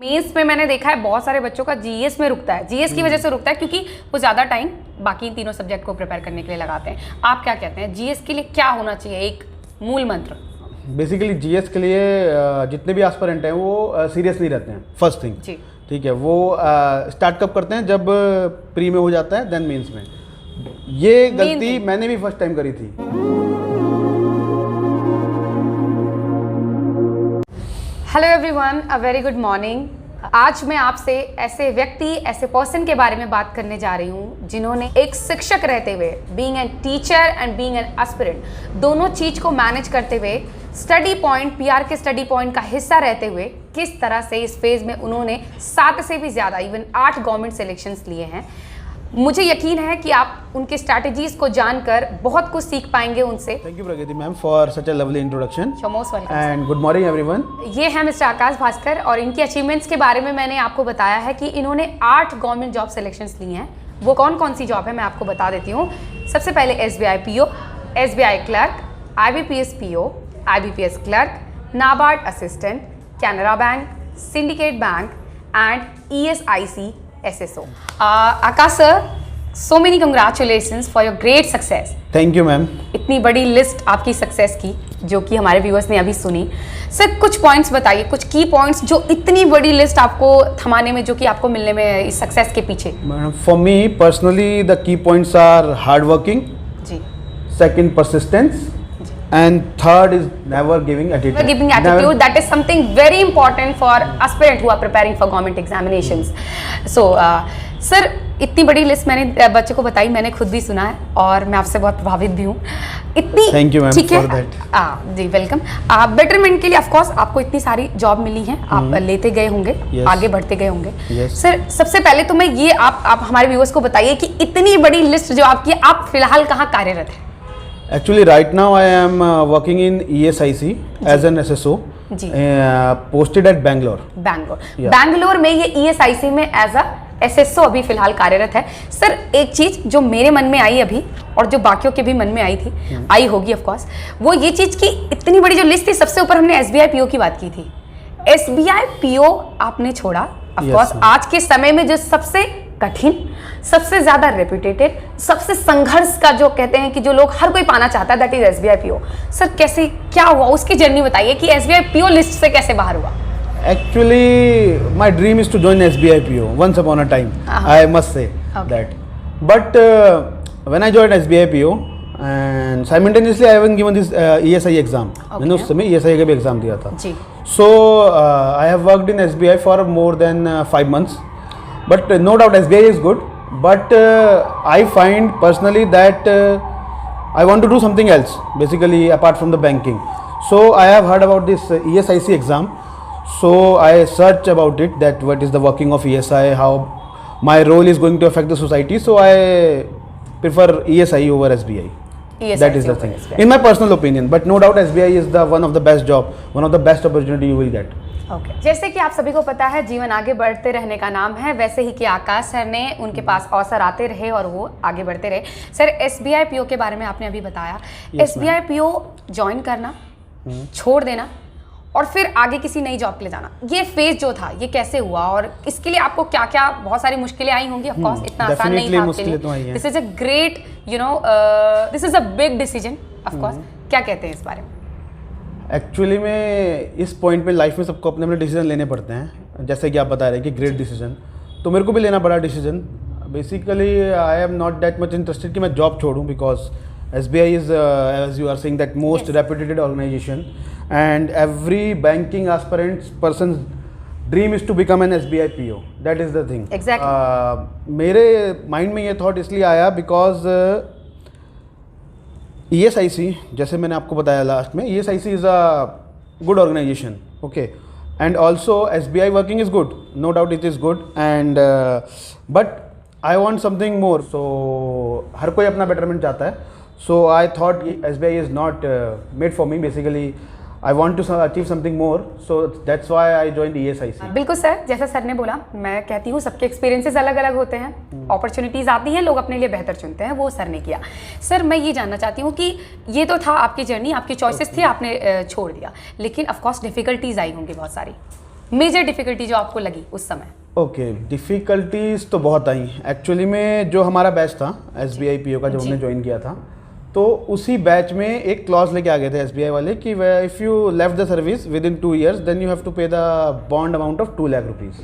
Mains में मैंने देखा है बहुत सारे बच्चों का जीएस में रुकता है, जीएस की वजह से रुकता है क्योंकि वो ज़्यादा टाइम बाकी तीनों सब्जेक्ट को प्रिपेयर करने के लिए लगाते हैं। आप क्या कहते हैं जीएस के लिए क्या होना चाहिए, एक मूल मंत्र? बेसिकली जीएस के लिए जितने भी एस्पिरेंट हैं वो सीरियस नहीं रहते हैं। फर्स्ट थिंग जी, ठीक है, वो स्टार्ट कब करते हैं जब प्री में हो जाता है, देन मेंस में। ये गलती मैंने भी फर्स्ट टाइम करी थी। Hello everyone, a very good morning. आज मैं आपसे ऐसे व्यक्ति, ऐसे पर्सन के बारे में बात करने जा रही हूँ जिन्होंने एक शिक्षक रहते हुए, being an teacher and being an aspirant, दोनों चीज को मैनेज करते हुए, स्टडी पॉइंट, पीआर के स्टडी पॉइंट का हिस्सा रहते हुए किस तरह से इस फेज में उन्होंने 7 से भी ज्यादा, इवन 8 गवर्नमेंट सिलेक्शंस लिए हैं। मुझे यकीन है कि आप उनके स्ट्रैटेजीज को जानकर बहुत कुछ सीख पाएंगे उनसे। Thank you Pragati ma'am for such a lovely introduction most welcome and good morning everyone. ये है मिस्टर आकाश भास्कर और इनकी अचीवमेंट्स के बारे में मैंने आपको बताया है कि इन्होंने 8 गवर्नमेंट जॉब सिलेक्शंस ली हैं। वो कौन कौन सी जॉब है मैं आपको बता देती हूँ। सबसे पहले SBI PO, SBI clerk, IBPS PO, IBPS clerk, NABARD assistant, Canara bank, syndicate bank and ESIC SSO. Akash sir, so many congratulations for your great success. Thank you ma'am. इतनी बड़ी लिस्ट आपकी सक्सेस की जो कि हमारे व्यूअर्स ने अभी सुनी। सर कुछ पॉइंट्स बताइए, कुछ की पॉइंट्स जो इतनी बड़ी लिस्ट आपको थमाने में, जो कि आपको मिलने में इस सक्सेस के पीछे। For me personally the key points are hard working, जी, second persistence and third is never giving attitude. Never giving attitude, that is something very important for aspirant who are preparing for government examinations. So sir, इतनी बड़ी list मैंने बच्चे को बताई, मैंने खुद भी सुना है और मैं आपसे बहुत प्रभावित भी हूँ। इतनी thank you ma'am for that. जी वेलकम। बेटरमेंट के लिए ऑफ कोर्स आपको इतनी सारी जॉब मिली है, आप लेते गए होंगे, आगे बढ़ते गए होंगे। सर सबसे पहले तो मैं ये आप हमारे व्यूअर्स को बताइए कि इतनी बड़ी लिस्ट जो आपकी, आप फिलहाल कहाँ कार्यरत है? Actually, right now I am working in ESIC as an SSO, posted at Bangalore. Bangalore में ये ESIC में एज अ SSO अभी फिलहाल कार्यरत है। सर एक चीज जो मेरे मन में आई अभी और जो बाकियों के भी मन में आई थी, आई होगी ऑफ कोर्स, वो ये चीज की इतनी बड़ी जो लिस्ट थी, सबसे ऊपर हमने SBI PO की बात की थी। SBI PO आपने छोड़ा, ऑफ कोर्स आज के समय में जो सबसे कठिन, सबसे ज्यादा रेप्यूटेटेड, सबसे संघर्ष का जो कहते हैं कि जो लोग हर कोई पाना चाहता है, that is SBI PO। Sir कैसे, क्या हुआ, उसकी जर्नी बताइए कि SBI PO लिस्ट से कैसे बाहर हुआ? Actually, my dream is to join SBI PO once upon a time. I must say that. But when I joined SBI PO and simultaneously I haven't given this ESI exam. मैंने उस समय ESI का भी exam दिया था। जी। So I have worked in SBI for more than 5 months. But no doubt SBI is good, but I find personally that I want to do something else, basically apart from the banking. So I have heard about this ESIC exam, so I searched about it, that what is the working of ESI, how my role is going to affect the society, so I prefer ESI over SBI. That is the thing, in my personal opinion, but no doubt SBI is the one of the best job, one of the best opportunity you will get. जैसे कि आप सभी को पता है जीवन आगे बढ़ते रहने का नाम है, वैसे ही कि आकाश सर ने, उनके पास अवसर आते रहे और वो आगे बढ़ते रहे। सर SBI PO के बारे में आपने अभी बताया, SBI PO ज्वाइन करना, छोड़ देना और फिर आगे किसी नई जॉब के लिए जाना, ये फेज जो था ये कैसे हुआ और इसके लिए आपको क्या क्या बहुत सारी मुश्किलें आई होंगी? ऑफ कोर्स इतना आसान नहीं था आपके लिए। This is a great, you know, this is a big decision of course. क्या कहते हैं इस बारे में? एक्चुअली में इस पॉइंट पे लाइफ में सबको अपने अपने डिसीजन लेने पड़ते हैं, जैसे कि आप बता रहे हैं कि ग्रेट डिसीजन, तो मेरे को भी लेना पड़ा decision. Basically I am not that much interested कि मैं जॉब छोड़ूं, because SBI is as you are saying that most reputed organisation and every banking aspirant person dream is to become an SBI PO, that is the thing. मेरे mind में ये thought इसलिए आया because ESIC, जैसे मैंने आपको बताया last में, ESIC is a good organisation, okay, and also SBI working is good, no doubt it is good, and but I want something more. So हर कोई अपना बेटरमेंट चाहता है, so I thought SBI is not made for me, basically I want to achieve something more, so that's why I joined ESIC. बिल्कुल sir, जैसा sir ने बोला, मैं कहती हूँ सबके एक्सपीरियंसेस अलग अलग होते हैं, अपॉर्चुनिटीज आती हैं, लोग अपने लिए बेहतर चुनते हैं, वो सर ने किया। सर मैं ये जानना चाहती हूँ कि ये तो था आपकी जर्नी, आपकी चॉइसेस थी, आपने छोड़ दिया, लेकिन ऑफ कोर्स डिफिकल्टीज आई होंगी बहुत सारी। मेजर डिफिकल्टी जो आपको लगी उस समय? ओके, डिफ़िकल्टीज तो बहुत आई एक्चुअली में। जो हमारा बैच था SBI PO का, जब हमने ज्वाइन किया था, तो उसी बैच में एक क्लॉज लेके आ गए थे SBI वाले कि if you left the service within 2 years then you have to pay the bond amount of 2 lakh rupees.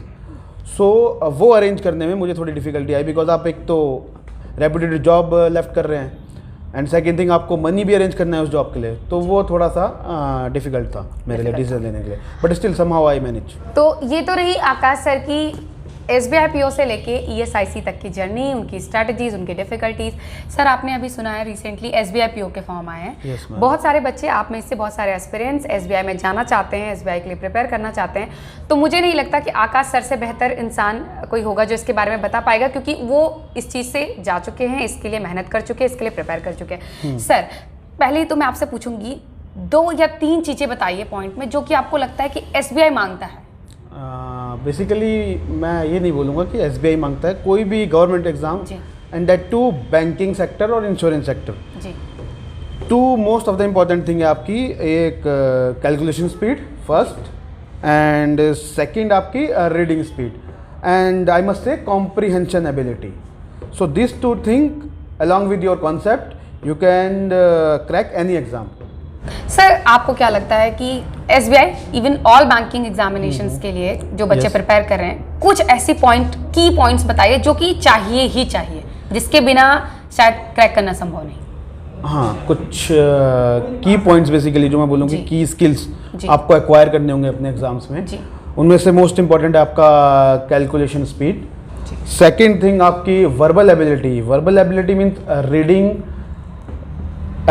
So वो अरेंज करने में मुझे थोड़ी डिफ़िकल्टी आई, बिकॉज आप एक तो रेपुटेड जॉब लेफ्ट कर रहे हैं एंड सेकेंड थिंग आपको मनी भी अरेंज करना है उस जॉब के लिए, तो वो थोड़ा सा डिफ़िकल्ट था मेरे लिए डिसीजन लेने के लिए, but still somehow I manage. तो ये तो रही आकाश सर की SBI PO से लेके ESIC तक की जर्नी, उनकी स्ट्रैटेजीज, उनकी डिफिकल्टीज। सर आपने अभी सुना है रिसेंटली SBI PO के फॉर्म आए हैं। Yes, ma'am. बहुत सारे बच्चे, आप में से बहुत सारे एस्पिरेंट्स SBI में जाना चाहते हैं, SBI के लिए प्रिपेयर करना चाहते हैं, तो मुझे नहीं लगता कि आकाश सर से बेहतर इंसान कोई होगा जो इसके बारे में बता पाएगा, क्योंकि वो इस चीज़ से जा चुके हैं, इसके लिए मेहनत कर चुके हैं, इसके लिए प्रिपेयर कर चुके हैं। सर पहले ही तो मैं आपसे पूछूंगी 2 या 3 चीज़ें बताइए पॉइंट में जो कि आपको लगता है कि SBI मांगता है। बेसिकली मैं ये नहीं बोलूँगा कि SBI मांगता है, कोई भी government exam and that too banking sector और इंश्योरेंस सेक्टर। जी। 2 most of the important thing है आपकी, एक calculation speed first and second आपकी reading speed and I must say comprehension ability. So this 2 thing along with your concept you can crack any exam. Sir आपको क्या लगता है कि SBI even all banking examinations के लिए जो बच्चे प्रिपेयर कर रहे हैं, कुछ ऐसी की पॉइंट्स बताइए जो कि चाहिए ही चाहिए, जिसके बिना शायद क्रैक करना संभव नहीं? हाँ, कुछ की पॉइंट्स बेसिकली जो मैं बोलूँगी की स्किल्स आपको एक्वायर करने होंगे अपने एग्जाम्स में। उनमें से मोस्ट इंपॉर्टेंट है आपका कैलकुलेशन स्पीड। सेकेंड थिंग आपकी verbal ability. Verbal ability means reading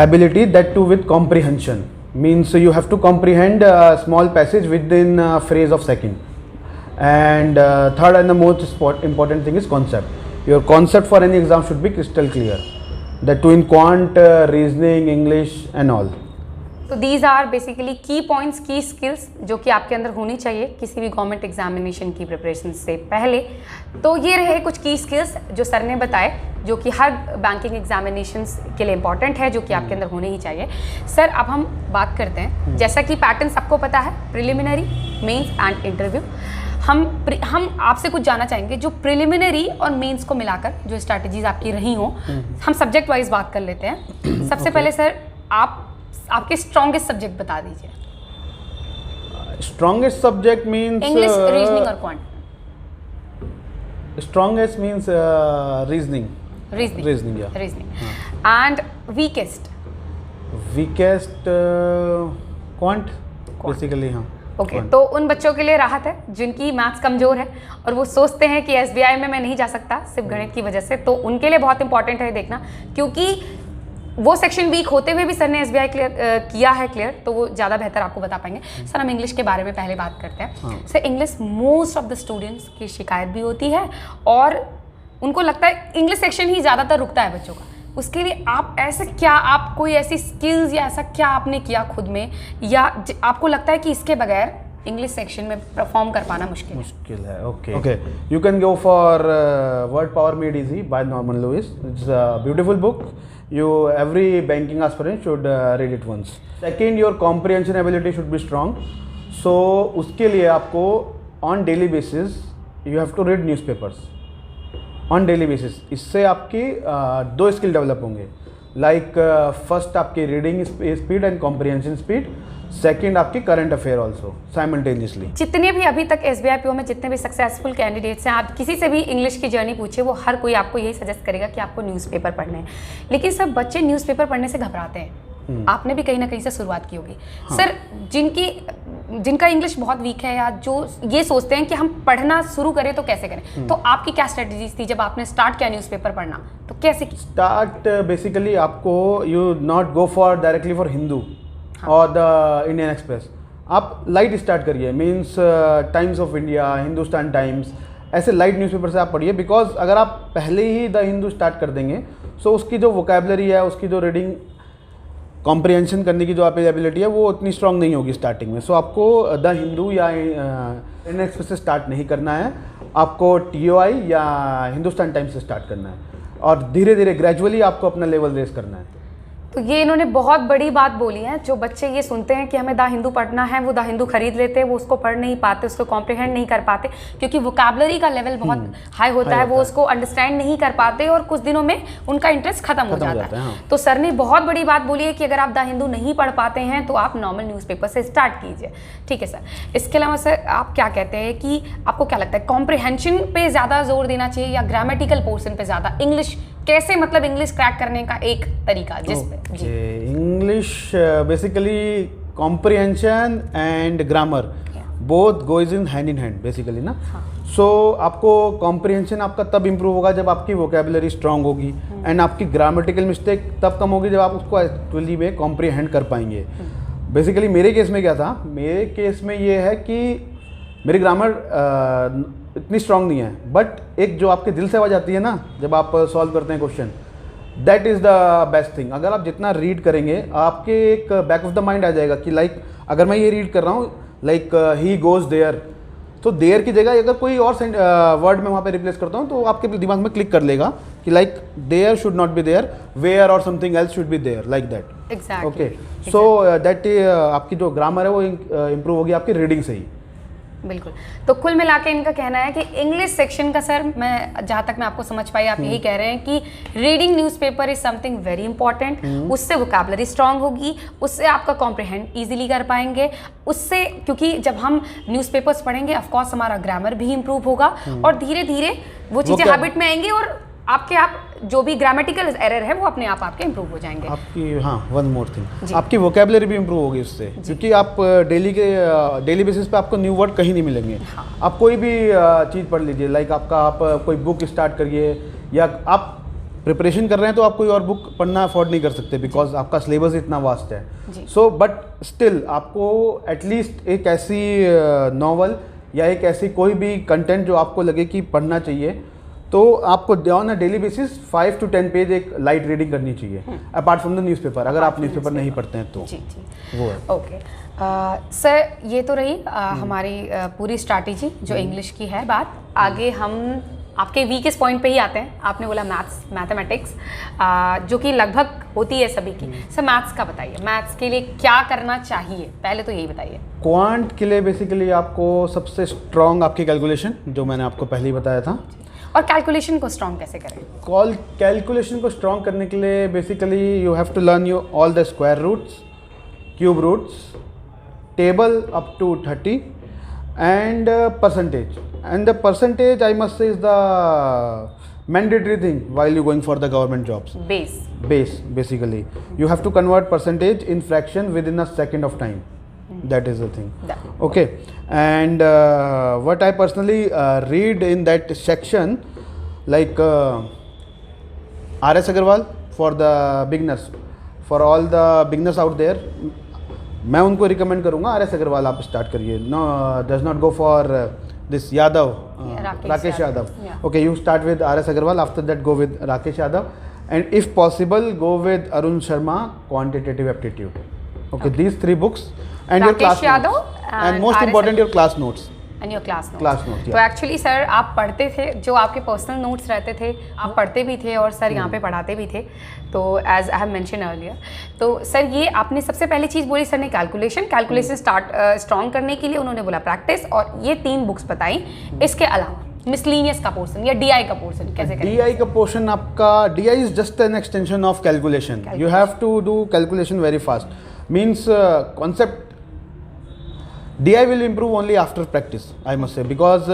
ability, that too with comprehension, means you have to comprehend a small passage within a phrase of second. And third and the most important thing is concept. Your concept for any exam should be crystal clear, that too in quant, reasoning, English and all. तो these are basically की points, की skills जो कि आपके अंदर होनी चाहिए किसी भी गवर्नमेंट एग्जामिनेशन की प्रिपरेशन से पहले। तो ये रहे कुछ की स्किल्स जो सर ने बताए, जो कि हर बैंकिंग एग्जामिनेशंस के लिए इंपॉर्टेंट है, जो कि आपके अंदर होने ही चाहिए। सर अब हम बात करते हैं, जैसा कि पैटर्न सबको पता है, प्रिलिमिनरी, मेंस एंड इंटरव्यू। हम आपसे कुछ जानना चाहेंगे जो प्रिलिमिनरी और मेंस को मिलाकर जो स्ट्रैटेजीज आपकी रही हो, हम सब्जेक्ट वाइज बात कर लेते हैं। सबसे पहले सर आपके स्ट्रॉन्गेस्ट सब्जेक्ट बता दीजिए। Strongest subject means English, reasoning और quant. Strongest means reasoning and weakest quant basically. हाँ, ओके। तो उन बच्चों के लिए राहत है जिनकी मैथ्स कमजोर है और वो सोचते हैं कि SBI में मैं नहीं जा सकता सिर्फ गणित की वजह से, तो उनके लिए बहुत इंपॉर्टेंट है देखना, क्योंकि वो सेक्शन वीक होते हुए भी सर ने SBI किया है क्लियर, तो वो ज़्यादा बेहतर आपको बता पाएंगे। सर हम इंग्लिश के बारे में पहले बात करते हैं। Sir English most of the students की शिकायत भी होती है और उनको लगता है इंग्लिश सेक्शन ही ज़्यादातर रुकता है बच्चों का। उसके लिए आप कोई ऐसी स्किल्स या ऐसा क्या आपने किया खुद में, या आपको लगता है कि इसके बगैर इंग्लिश सेक्शन में परफॉर्म कर पाना मुश्किल है? Okay, you can go for word power made easy by Norman Lewis. It's a beautiful book. Every banking aspirant should read it once. Second, your comprehension ability should be strong. So उसके लिए आपको on daily basis you have to read newspapers on daily basis. इससे आपकी 2 skill develop होंगे, like first आपकी reading speed and comprehension speed, second आपकी current affair also simultaneously. जितने भी अभी तक SBI PO में जितने भी सक्सेसफुल कैंडिडेट्स हैं, आप किसी से भी इंग्लिश की जर्नी पूछिए, वो हर कोई आपको यही सजेस्ट करेगा कि आपको न्यूज़पेपर पढ़ने हैं। लेकिन सब बच्चे न्यूज़पेपर पढ़ने से घबराते हैं। आपने भी कहीं ना कहीं से शुरुआत की होगी। हाँ। सर जिनका इंग्लिश बहुत वीक है या जो ये सोचते हैं कि हम पढ़ना शुरू करें तो कैसे करें, तो आपकी क्या स्ट्रेटजीज थी जब आपने स्टार्ट किया न्यूज़पेपर पढ़ना, तो कैसे की? स्टार्ट बेसिकली आपको you not go for directly for Hindu और द इंडियन एक्सप्रेस। आप लाइट स्टार्ट करिए, means times of India, Hindustan times, ऐसे लाइट न्यूज़पेपर से आप पढ़िए। बिकॉज अगर आप पहले ही द हिंदू स्टार्ट कर देंगे सो उसकी जो वोकेबलरी है, उसकी जो रीडिंग कॉम्प्रिहेंशन करने की जो आपकी एबिलिटी है वो उतनी स्ट्रांग नहीं होगी स्टार्टिंग में। सो आपको द हिंदू या इंडियन एक्सप्रेस से स्टार्ट नहीं करना है, आपको TOI या हिंदुस्तान टाइम्स से स्टार्ट करना है और धीरे धीरे ग्रेजुअली आपको अपना लेवल रेस करना है। तो ये इन्होंने बहुत बड़ी बात बोली है। जो बच्चे ये सुनते हैं कि हमें द हिंदू पढ़ना है, वो द हिंदू खरीद लेते हैं, वो उसको पढ़ नहीं पाते, उसको कॉम्प्रिहेंड नहीं कर पाते, क्योंकि वोकैबुलरी का लेवल बहुत हाई होता है, वो उसको अंडरस्टैंड नहीं कर पाते और कुछ दिनों में उनका इंटरेस्ट खत्म हो जाता है। हाँ। तो सर ने बहुत बड़ी बात बोली है कि अगर आप द हिंदू नहीं पढ़ पाते हैं तो आप नॉर्मल न्यूज़पेपर से स्टार्ट कीजिए। ठीक है सर। इसके अलावा सर आप क्या कहते हैं कि आपको क्या लगता है कॉम्प्रिहेंशन पे ज़्यादा जोर देना चाहिए या ग्रामेटिकल पोर्शन पे ज़्यादा? इंग्लिश कैसे, मतलब इंग्लिश क्रैक करने का एक तरीका जिस पे जी। English basically comprehension and grammar both goes in hand basically ना। सो आपको कॉम्प्रिहेंशन आपका तब इम्प्रूव होगा जब आपकी वोकेबुलरी स्ट्रांग होगी एंड आपकी ग्रामेटिकल मिस्टेक तब कम होगी जब आप उसको एक्चुअली में कॉम्प्रिहेंड कर पाएंगे। बेसिकली मेरे केस में क्या था, मेरे केस में ये है कि मेरी ग्रामर इतनी स्ट्रांग नहीं है, बट एक जो आपके दिल से आवाज आती है ना जब आप सॉल्व करते हैं question, that is the best thing. अगर आप जितना रीड करेंगे आपके एक बैक ऑफ द माइंड आ जाएगा कि लाइक अगर मैं ये रीड कर रहा हूँ लाइक ही गोज देयर, तो देयर की जगह अगर कोई और वर्ड में वहाँ पे रिप्लेस करता हूँ तो आपके दिमाग में क्लिक कर लेगा कि like there should not be there, where और something else should be there, like that. Exactly. Okay, so that आपकी जो ग्रामर है वो इम्प्रूव होगी आपकी रीडिंग से ही। बिल्कुल। तो कुल मिला के इनका कहना है कि इंग्लिश सेक्शन का सर, मैं जहाँ तक मैं आपको समझ पाई आप यही कह रहे हैं कि reading newspaper is something very important. उससे वोकैबुलरी स्ट्रांग होगी, उससे आपका कॉम्प्रिहेंड इजीली कर पाएंगे, उससे क्योंकि जब हम न्यूज़पेपर्स पढ़ेंगे ऑफ कोर्स हमारा ग्रामर भी इंप्रूव होगा और धीरे धीरे वो चीज़ें हैबिट में आएंगी और आपके आप जो भी ग्रामेटिकल एरर है वो अपने आप आपके इंप्रूव हो जाएंगे। आपकी हाँ वन मोर थिंग, आपकी वोकेबुलरी भी इंप्रूव होगी उससे, क्योंकि आप डेली बेसिस पे आपको न्यू वर्ड कहीं नहीं मिलेंगे। हाँ। आप कोई भी चीज़ पढ़ लीजिए, लाइक आप कोई बुक स्टार्ट करिए या आप प्रिपरेशन कर रहे हैं तो आप कोई और बुक पढ़ना अफोर्ड नहीं कर सकते बिकॉज आपका सिलेबस इतना वास्ट है। सो बट स्टिल आपको एटलीस्ट एक ऐसी नॉवल या एक ऐसी कोई भी कंटेंट जो आपको लगे कि पढ़ना चाहिए, तो आपको on a daily basis 5 to 10 page एक लाइट रीडिंग करनी चाहिए अपार्ट फ्रॉम द न्यूज़पेपर, अगर आप न्यूज़पेपर नहीं पढ़ते हैं तो। जी जी वो है। ओके सर, ये तो रही हमारी पूरी स्ट्रैटेजी जो इंग्लिश की है बात। आगे हम आपके वीकेस्ट पॉइंट पे ही आते हैं। आपने बोला मैथमेटिक्स जो कि लगभग होती है सभी की। सर मैथ्स का बताइए, मैथ्स के लिए क्या करना चाहिए, पहले तो यही बताइए। क्वांट के लिए बेसिकली आपको सबसे स्ट्रॉन्ग आपकी कैलकुलेशन, जो मैंने आपको पहले ही बताया था। और कैलकुलेशन को स्ट्रॉन्ग कैसे करें? कैलकुलेशन को स्ट्रॉन्ग करने के लिए basically you have to learn you all the square roots, cube roots, table up to 30 and percentage. And the percentage I must say is the mandatory thing while you going for the government jobs. Base basically. You have to convert percentage in fraction within a second of time. That is the thing. Okay. And what I personally read in that section, like R.S. Agarwal for the beginners, for all the beginners out there, मैं उनको recommend करूंगा are S Agarwal आप start करिए। No does not go for this Yadav, Rakesh Yadav. Okay, you start with R S Agarwal, after that go with Rakesh Yadav and if possible go with Arun Sharma quantitative aptitude. Okay, these 3 books and your class notes and most important your class notes and your class notes. तो actually sir आप पढ़ते थे, जो आपके personal notes रहते थे आप पढ़ते भी थे और सर यहाँ पे पढ़ाते भी थे, तो as I have mention earlier. तो सर ये आपने सबसे पहली चीज़ बोली सर ने कैलकुलेशन स्ट्रॉन्ग करने के लिए उन्होंने बोला प्रैक्टिस, और ये 3 बुक्स बताई। इसके अलावा मिसलीनियस का पोर्शन या डीआई का पोर्शन कैसे करें? डीआई का पोर्शन आपका, DI is just an extension of calculation. You have to do calculation very fast, means concept DI will improve only after practice, I must say, because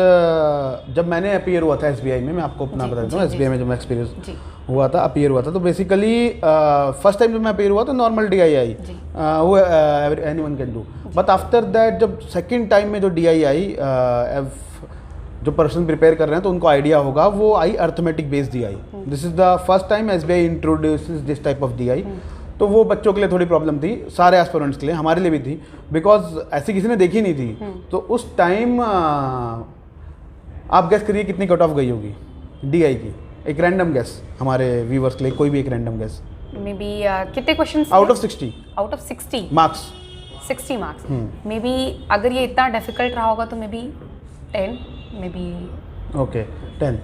जब मैंने appear हुआ था SBI में, मैं आपको अपना बता देता हूँ, SBI में जब मैं एक्सपीरियंस हुआ था, अपीयर हुआ था, तो बेसिकली फर्स्ट टाइम जब मैं अपीयर हुआ तो नॉर्मल DI आई, वो anyone can do, but after that जब सेकंड टाइम में जो DI आई, जो पर्सन प्रिपेयर कर रहे हैं तो उनको आइडिया होगा, वो आई arithmetic based DI। This is the first time SBI introduces this type of DI। तो वो बच्चों के लिए थोड़ी प्रॉब्लम थी, सारे एस्पिरेंट्स के लिए, हमारे लिए भी थी, बिकॉज ऐसी किसी ने देखी नहीं थी। तो उस टाइम आप गेस करिए कितनी कट ऑफ गई होगी DI की, एक रैंडम गेस हमारे व्यूवर्स के लिए, कोई भी एक रैंडम गेस। मे बी कितने questions? Out of 60 marks. 60 marks. Maybe अगर ये इतना डिफिकल्ट रहा होगा तो maybe 10, maybe. Okay, 10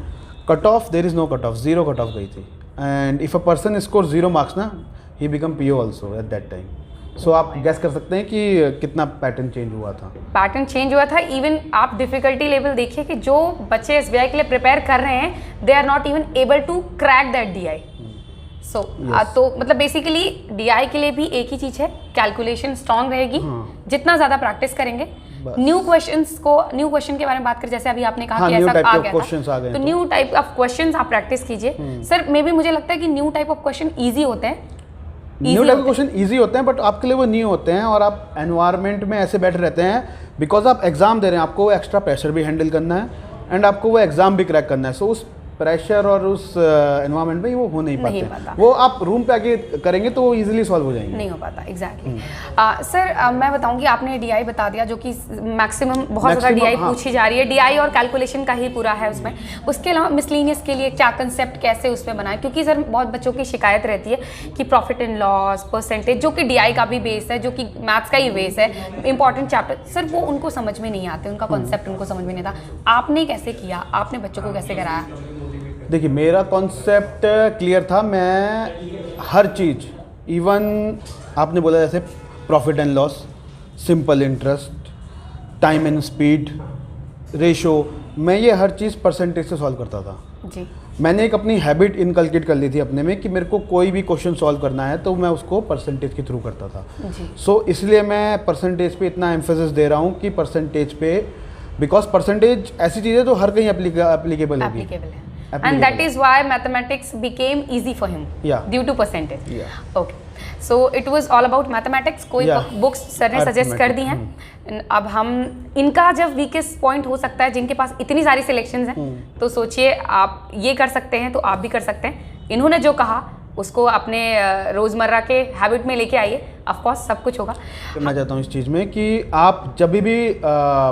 cut off, there is no cut off, 0 cut off गई थी। And if a person score 0 marks ना, he become PO also at that time. So आप गैस कर सकते हैं कि कितना पैटर्न चेंज हुआ था। पैटर्न चेंज हुआ था। इवन आप डिफिकल्टी लेवल देखिए कि जो बच्चे SBI के लिए प्रिपेयर कर रहे हैं, they are not even able to crack that DI। So तो मतलब बेसिकली DI के लिए भी एक ही चीज़ है, कैलकुलेशन स्ट्रांग रहेगी। जितना ज़्यादा प्रैक्टिस करेंगे, न्यू क्वेश्चन के बारे में बात करें, जैसे अभी आपने कहा कि ऐसा आ गया था, तो न्यू टाइप ऑफ क्वेश्चंस आप प्रैक्टिस कीजिए। सर मे बी मुझे लगता है कि new type of question easy होते हैं, न्यू टाइप के क्वेश्चन ईजी होते हैं, बट आपके लिए वो न्यू होते हैं और आप एनवायरनमेंट में ऐसे बैठे रहते हैं बिकॉज आप एग्जाम दे रहे हैं, आपको वो एक्स्ट्रा प्रेशर भी हैंडल करना है एंड आपको वो एग्जाम भी क्रैक करना है। सो उस प्रेशर और उस एनवायरनमेंट में वो हो नहीं पाते। वो आप रूम पे आके करेंगे तो वो इजीली सॉल्व हो जाएंगे। नहीं हो पाता, एग्जैक्टली। सर मैं बताऊंगी, आपने DI बता दिया जो कि मैक्सिमम बहुत ज़्यादा DI पूछी जा रही है, DI और कैलकुलेशन का ही पूरा है उसमें। उसके अलावा मिसलिनियस के लिए क्या कंसेप्ट कैसे उसमें बनाए, क्योंकि सर बहुत बच्चों की शिकायत रहती है कि प्रॉफिट एंड लॉस, परसेंटेज, जो कि DI का भी बेस है, जो कि मैथ्स का ही बेस है, इंपॉर्टेंट चैप्टर, सर वो उनको समझ में नहीं आते, उनका कॉन्सेप्ट उनको समझ में नहीं आता। आपने कैसे किया, आपने बच्चों को कैसे कराया? देखिए मेरा कॉन्सेप्ट क्लियर था। मैं हर चीज़, इवन आपने बोला जैसे profit and loss, simple interest, time and speed, ratio, मैं ये हर चीज़ परसेंटेज से सॉल्व करता था जी। मैंने एक अपनी हैबिट इनकलकेट कर ली थी अपने में कि मेरे को कोई भी क्वेश्चन सॉल्व करना है तो मैं उसको परसेंटेज के थ्रू करता था। सो इसलिए मैं परसेंटेज पे इतना एम्फेसिस दे रहा हूँ कि परसेंटेज पे, बिकॉज परसेंटेज ऐसी चीज़ है जो हर कहीं एप्लीकेबल होगी। And that is why mathematics became easy for him, due to percentage. Okay, so it was all about mathematics. कोई बुक्स सर ने सजेस्ट कर दी हैं। अब हम इनका जब वीकेस्ट पॉइंट हो सकता है, जिनके पास इतनी सारी सिलेक्शंस हैं, तो सोचिए आप ये कर सकते हैं तो आप भी कर सकते हैं। इन्होंने जो कहा उसको अपने रोज़मर्रा के हैबिट में लेके आइए, ऑफ कोर्स सब कुछ होगा। करना चाहता हूँ इस चीज़ में कि आप जब भी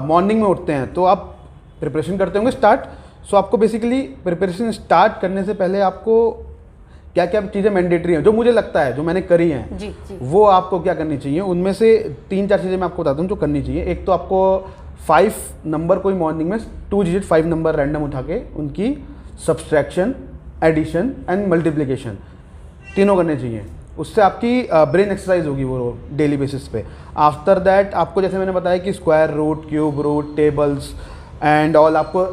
मॉर्निंग में उठते हैं तो आप प्रिपरेशन करते होंगे स्टार्ट। सो आपको बेसिकली प्रिपरेशन स्टार्ट करने से पहले आपको क्या क्या चीज़ें मैंडेटरी हैं, जो मुझे लगता है, जो मैंने करी हैं, जी। वो आपको क्या करनी चाहिए। उनमें से 3-4 चीज़ें मैं आपको बताता हूँ जो करनी चाहिए। एक तो आपको 5 नंबर कोई मॉर्निंग में 2 डिजिट 5 नंबर रैंडम उठा के उनकी सब्सट्रैक्शन, एडिशन एंड मल्टीप्लिकेशन तीनों करने चाहिए। उससे आपकी ब्रेन एक्सरसाइज होगी वो डेली बेसिस पे। आफ्टर दैट आपको, जैसे मैंने बताया कि square root, cube root, tables and all आपको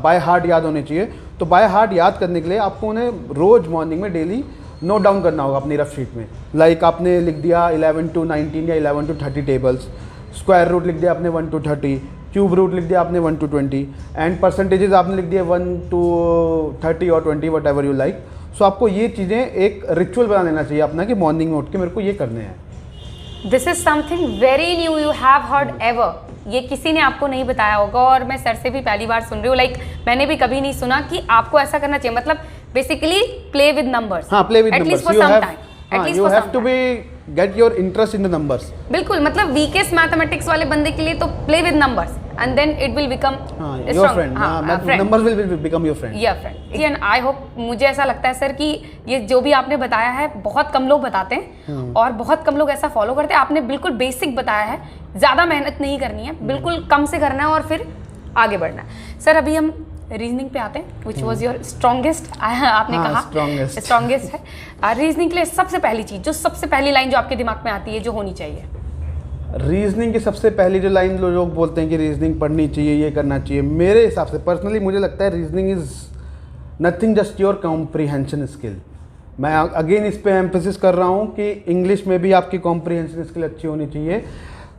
बाय हार्ट याद होने चाहिए। तो बाय हार्ट याद करने के लिए आपको उन्हें रोज़ मॉर्निंग में डेली नोट डाउन करना होगा अपनी रफ शीट में। लाइक आपने लिख दिया 11 to 19 या 11 to 30 टेबल्स, स्क्वायर रूट लिख दिया आपने 1 to 30, क्यूब रूट लिख दिया आपने 1 to 20 एंड परसेंटेजेस आपने लिख दिया 1 to 30 और 20 वट एवर यू लाइक। सो आपको ये चीज़ें एक रिचुअल बना लेना चाहिए अपना कि मॉर्निंग में उठ के मेरे को ये करने हैं। This is something very new you have heard ever. ये किसी ने आपको नहीं बताया होगा और मैं सर से भी पहली बार सुन रही हूँ। लाइक मैंने भी कभी नहीं सुना कि आपको ऐसा करना चाहिए। मतलब बेसिकली प्ले विद नंबर्स। हाँ, play with numbers. You have to be get your interest in the numbers. बिल्कुल, मतलब वीकेस्ट मैथमेटिक्स वाले बंदे के लिए तो play with numbers and then it will become your friend. Numbers will become your friend. या friend. And I hope, मुझे ऐसा लगता है सर कि ये जो भी आपने बताया है बहुत कम लोग बताते हैं और बहुत कम लोग ऐसा फॉलो करते हैं। आपने बिल्कुल बेसिक बताया है, ज़्यादा मेहनत नहीं करनी है, बिल्कुल कम से करना है और फिर आगे बढ़ना है। सर अभी हम रीजनिंग पे आते हैं, विच वॉज योर स्ट्रॉन्गेस्ट। आपने कहा स्ट्रॉन्गेस्ट है। रीजनिंग के लिए सबसे पहली चीज़, जो सबसे पहली लाइन जो आपके दिमाग में आती है, जो होनी चाहिए? रीजनिंग की सबसे पहली जो लाइन लोग बोलते हैं कि रीजनिंग पढ़नी चाहिए, ये करना चाहिए, मेरे हिसाब से पर्सनली मुझे लगता है reasoning is nothing just your comprehension skill. मैं अगेन इस पे एम्फेसिस कर रहा हूँ कि इंग्लिश में भी आपकी कॉम्प्रीहेंशन स्किल अच्छी होनी चाहिए।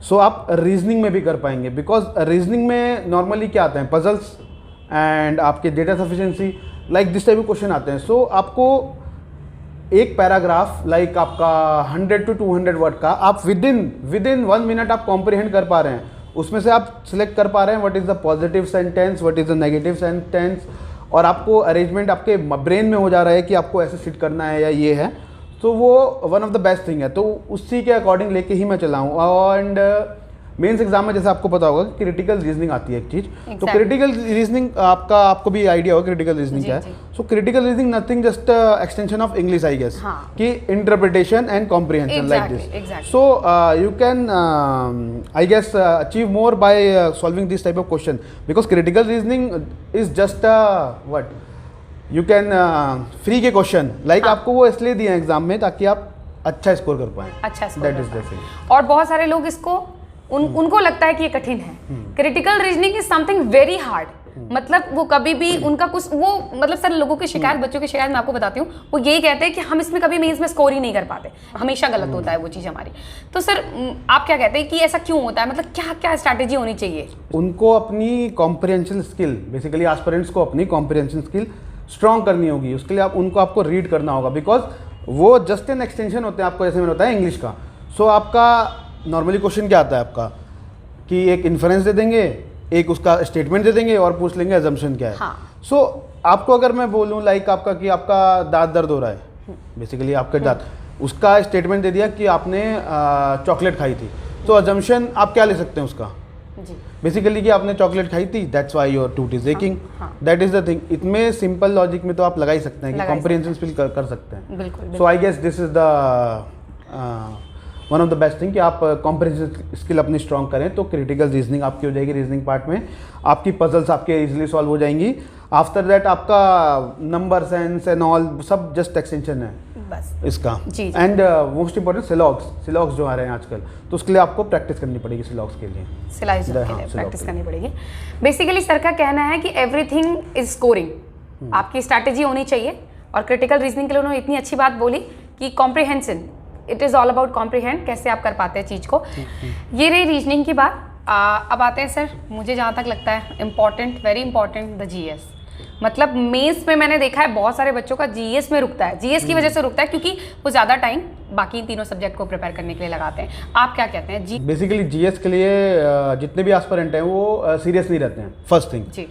सो आप रीजनिंग में भी कर पाएंगे, बिकॉज रीजनिंग में नॉर्मली क्या आते हैं, पजल्स एंड आपके data sufficiency, like this type के क्वेश्चन आते हैं। सो आपको एक पैराग्राफ लाइक आपका 100 to 200 वर्ड का आप विद इन 1 मिनट आप कॉम्प्रीहेंड कर पा रहे हैं। उसमें से आप सिलेक्ट कर पा रहे हैं what is the positive sentence, what is the negative sentence, और आपको अरेंजमेंट आपके ब्रेन में हो जा रहा है कि आपको ऐसे सिट करना है या ये है। तो वो one of the best thing है। तो उसी के अकॉर्डिंग लेके ही मैं चला हूँ। एंड मेंस एग्जाम में जैसे आपको पता होगा कि क्रिटिकल रीजनिंग आती है एक चीज़। तो क्रिटिकल रीजनिंग आपको भी आइडिया होगा क्रिटिकल रीजनिंग क्या है। So critical reasoning nothing just extension of English I guess, कि interpretation and comprehension like this. So you can I guess achieve more by solving this type of question, because critical reasoning is just what you can free के question like आपको वो इसलिए दिए हैं exam में ताकि आप अच्छा स्कोर कर पाएँ। अच्छा score दैट कर इज द पाएं। थिंग। और बहुत सारे लोग इसको उनको लगता है कि ये कठिन है। Critical reasoning is something very hard. मतलब वो कभी भी उनका कुछ वो मतलब सर लोगों की शिकायत, बच्चों की शिकायत मैं आपको बताती हूँ, वो यही कहते हैं कि हम इसमें कभी मेंस में स्कोर ही नहीं कर पाते, हमेशा गलत होता है वो चीज़ हमारी। तो सर आप क्या कहते हैं कि ऐसा क्यों होता है, मतलब क्या क्या स्ट्रैटेजी होनी चाहिए? उनको अपनी कॉम्प्रिहेंशन स्किल, बेसिकली एस्पिरेंट्स को अपनी कॉम्प्रिहेंशन स्किल स्ट्रॉन्ग करनी होगी। उसके लिए आपको रीड करना होगा, बिकॉज वो जस्ट एन एक्सटेंशन होते हैं आपको, जैसे मैंने बताया इंग्लिश का। सो आपका नॉर्मली क्वेश्चन क्या आता है आपका कि एक इन्फरेंस दे देंगे, एक उसका स्टेटमेंट दे देंगे और पूछ लेंगे अजम्पशन क्या है। हाँ। सो आपको अगर मैं बोलूँ लाइक आपका कि आपका दांत दर्द हो रहा है, बेसिकली आपका दांत, उसका स्टेटमेंट दे दिया कि आपने चॉकलेट खाई थी, तो अजम्पशन आप क्या ले सकते हैं उसका? जी बेसिकली कि आपने चॉकलेट खाई थी, that's why your tooth is aching, हाँ। That is the thing. इतने सिंपल लॉजिक में तो आप लगा ही सकते हैं कि लगा ही कॉम्प्रिहेंशन स्किल कर सकते हैं। बिल्कुल so I guess this is the one of the best thing कि आप कॉम्प्रिहेंशन स्किल अपनी स्ट्रॉन्ग करें तो क्रिटिकल रीजनिंग आपकी हो जाएगी। रीजनिंग पार्ट में आपकी पजल्स आपके इजीली सॉल्व हो जाएंगी। आफ्टर दैट आपका नंबर सेंस एंड ऑल सब जस्ट एक्सटेंशन है बस इसका। जी। एंड मोस्ट इंपॉर्टेंट सिलॉग्स जो आ रहे हैं आजकल, तो उसके लिए आपको प्रैक्टिस करनी पड़ेगी सिलॉग्स के लिए। सिलाई के हाँ, लिए सिलाई प्रैक्टिस के करनी पड़ेगी। बेसिकली सर का कहना है कि एवरीथिंग इज स्कोरिंग, आपकी स्ट्रैटेजी होनी चाहिए। और क्रिटिकल रीजनिंग के लिए उन्होंने इतनी अच्छी बात बोली कि comprehension, it is all about comprehend, कैसे आप कर पाते हैं चीज़ को। ये रही रीजनिंग की बात। अब आते हैं सर, मुझे जहाँ तक लगता है important, very important, the GS. मतलब मेंस में मैंने देखा है बहुत सारे बच्चों का जीएस में रुकता है, जीएस की वजह से रुकता है क्योंकि वो ज़्यादा टाइम बाकी तीनों सब्जेक्ट को प्रिपेयर करने के लिए लगाते हैं। आप क्या कहते हैं जी? बेसिकली जीएस के लिए जितने भी एस्पिरेंट हैं वो सीरियस नहीं रहते हैं, फर्स्ट थिंग। जी